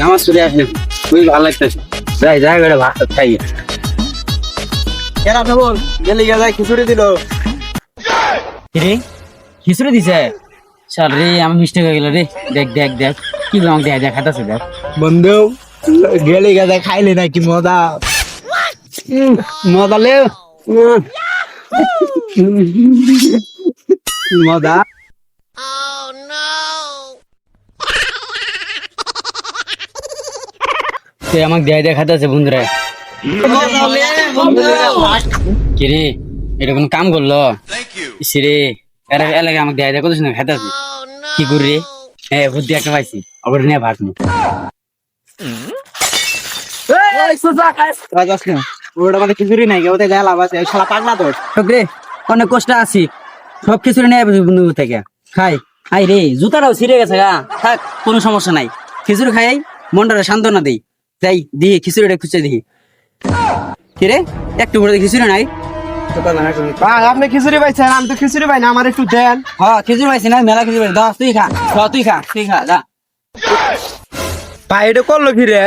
নামাজ পড়ে আসলে খুবই ভালো লাগতেছে। যাই যাই বেটা ভাত খাই। কেন আপনি বল গেলে গেলে খিচুড়ি দিল। রে খিচুড়ি দিছে? চল রে আমি মিস্টেক হয়ে গেল রে। দেখ দেখ দেখ কি রং দেখ দেখাতেছে দেখ। বন্ধু গেলে গেলে খাইলে নাকি মজা মজা লে মজা। তুই আমাকে দেয় দেখাতেছে বন্ধুরা। কি রে এটা কোন কাম করলো? রে এরা এলাকা আমাকে দেয় দেখাতেছে না খাইতেছে। কি করি রে? হ্যাঁ বুদ্ধি একটা পাইছি আবার নিয়ে ভাত নি। ওটা মানে খিচুড়ি নাই ওতে গায়ে লাভ আছে শালা পাগলা তো। রে অনেক কষ্ট আছি সব কিছু নিয়ে বন্ধু থেকে খাই। হাই রে জুতাটাও ছিঁড়ে গেছে গা। থাক কোনো সমস্যা নাই, খিচুড়ি খাই মনটা সান্ত্বনা দেই। যাই দিই খিচুড়িটা খুঁজে দেখি। কি রে একটু করে খিচুড়ি নাই? আপনি খিচুড়ি পাইছেন, আমি তো খিচুড়ি পাই না, আমার একটু দেন। হ্যাঁ খিচুড়ি পাইছি না, মেলা খিচুড়ি পাইছি। তুই খা তুই খা তুই খা যা। ভাই এটা করলো ফিরে